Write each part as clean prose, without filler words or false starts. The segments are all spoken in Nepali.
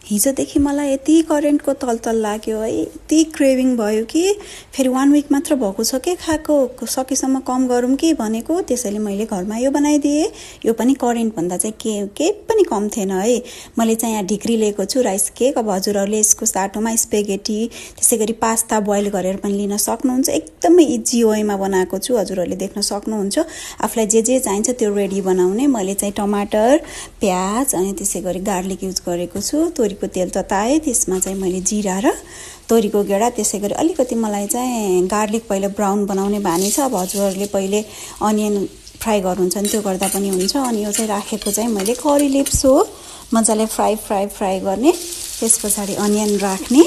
हिजोदेखि मलाई यति करेन्टको तलतल लाग्यो है, यति क्रेभिङ भयो कि फेरि 1 विक मात्र भएको छ के खाएको, सकेसम्म कम गरौँ कि भनेको। त्यसैले मैले घरमा यो बनाइदिएँ। यो पनि करेन्टभन्दा चाहिँ केही पनि कम थिएन है। मैले चाहिँ यहाँ ढिक्री लिएको छु, राइस केक। अब हजुरहरूले यसको साटोमा स्पेगेटी, त्यसै गरी पास्ता बोइल गरेर पनि लिन सक्नुहुन्छ। एकदमै इजी वेमा बनाएको छु, हजुरहरूले देख्न सक्नुहुन्छ। आफूलाई जे चाहिन्छ त्यो रेडी बनाउने। मैले चाहिँ टमाटर, प्याज अनि त्यसै गरी गार्लिक युज गरेको छु। तोरीको तेल तताएँ, त्यसमा चाहिँ मैले जिरा र तोरीको गेडा, त्यसै गरी अलिकति मलाई चाहिँ गार्लिक पहिले ब्राउन बनाउने बानी छ। अब हजुरहरूले पहिले अनियन फ्राई गर्नुहुन्छ नि त्यो गर्दा पनि हुन्छ। अनि यो चाहिँ राखेको चाहिँ मैले करी लिप्स हो, मजाले फ्राई गर्ने। त्यस पछाडि अनियन राख्ने।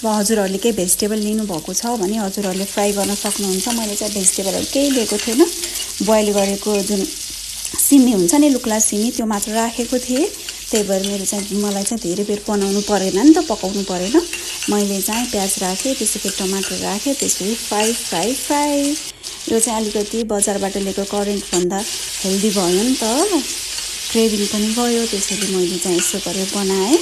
अब हजुरहरूले केही भेजिटेबल लिनुभएको छ भने हजुरहरूले फ्राई गर्न सक्नुहुन्छ। मैले चाहिँ भेजिटेबलहरू केही लिएको थिएन, बोइल गरेको जुन सिमी हुन्छ नि, लुक्ला सिमी, त्यो मात्र राखेको थिएँ। त्यही भएर मलाई चाहिँ धेरै बेर बनाउनु परेन नि त, पकाउनु परेन। मैले चाहिँ प्याज राखेँ, त्यसै गरी टमाटर राखेँ, त्यसपछि फ्राई। यो चाहिँ अलिकति बजारबाट लिएको करेन्टभन्दा हेल्दी भयो नि त, क्रेभिङ पनि गयो। त्यसैले मैले चाहिँ यसो गरेर बनाएँ।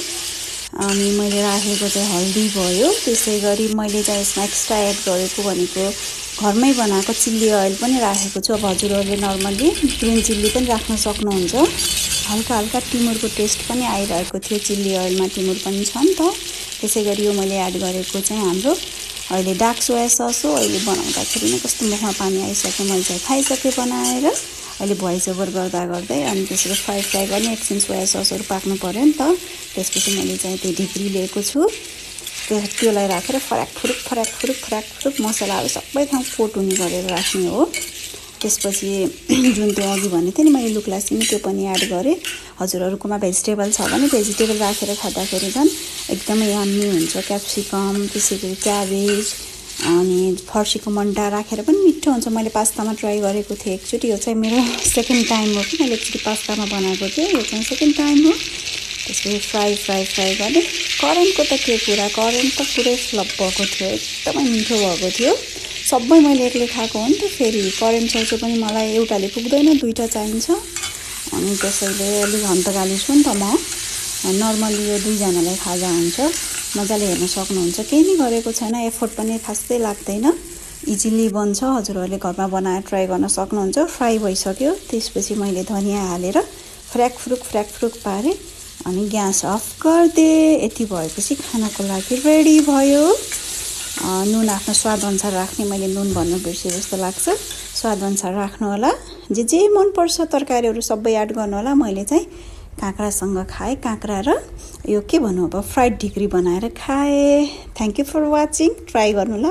अनि मैले राखेको चाहिँ हल्दी भयो। त्यसै गरी मैले चाहिँ यसमा एक्स्ट्रा एड गरेको भनेको घरमै बनाएको चिल्ली ओइल पनि राखेको छु। अब हजुरहरूले नर्मली ग्रिन चिल्ली पनि राख्न सक्नुहुन्छ। हल्का टिमुरको टेस्ट पनि आइरहेको थियो, चिल्ली ओइलमा टिमुर पनि छ नि त। त्यसै गरी यो मैले एड गरेको चाहिँ हाम्रो अहिले डार्क सोया सस हो। अहिले बनाउँदाखेरि नै कस्तो मुखमा पानी आइसक्यो, मैले चाहिँ खाइसकेँ बनाएर। अहिले भोइस ओभर गर्दै अनि त्यसरी फ्राई गर्ने। एकछिन सोया ससहरू पाक्नु पर्यो नि त। त्यसपछि मैले चाहिँ त्यो ढिक्री लिएको छु, त्यसलाई राखेर फराक मसलाहरू सबै ठाउँ कोट हुने गरेर राख्ने हो। त्यसपछि जुन त्यो अघि भनेको थिएँ नि मैले लुक्ला सिमी, त्यो पनि एड गरेँ। हजुरहरूकोमा भेजिटेबल छ भने भेजिटेबल राखेर खाँदाखेरि झन् एकदमै यम्मी हुन्छ। क्याप्सिकम, त्यसै गरी क्याबेज अनि फर्सीको मन्डा राखेर पनि मिठो हुन्छ। मैले पास्तामा ट्राई गरेको थिएँ एकचोटि। यो चाहिँ मेरो सेकेन्ड टाइम हो कि मैले एकचोटि पास्तामा बनाएको थिएँ, यो चाहिँ सेकेन्ड टाइम हो। त्यसपछि फ्राई गर्ने। करेन्टको त के कुरा, करेन्ट त पुरै फ्लप भएको थियो, एकदमै मिठो भएको थियो। सबै मैले एक्लै खाएको हो नि त, फेरि करेन्ट चाउचाउ पनि मलाई एउटाले पुग्दैन, 2टा चाहिन्छ। अनि त्यसैले अलिक हन्तगाली छु नि त म। नर्मली यो 2जनालाई खाजा हुन्छ। मजाले हेर्न सक्नुहुन्छ, केही नै गरेको छैन, एफोर्ट पनि खासै लाग्दैन, इजिली बन्छ। हजुरहरूले घरमा बनाएर ट्राई गर्न सक्नुहुन्छ। फ्राई भइसक्यो, त्यसपछि मैले धनियाँ हालेर फ्र्याक पारेँ अनि ग्यास अफ गरिदिएँ। यति भएपछि खानाको लागि रेडी भयो। नुन आफ्नो स्वादअनुसार राख्ने, मैले नुन भन्नु बिर्सेँ जस्तो लाग्छ, स्वादअनुसार राख्नु होला। जे मनपर्छ तरकारीहरू सबै एड गर्नु होला। मैले चाहिँ काँक्रासँग खाएँ, काँक्रा र यो के भन्नु अब फ्राइड ढिक्री बनाएर खाएँ। Thank you for watching, try गर्नु ल।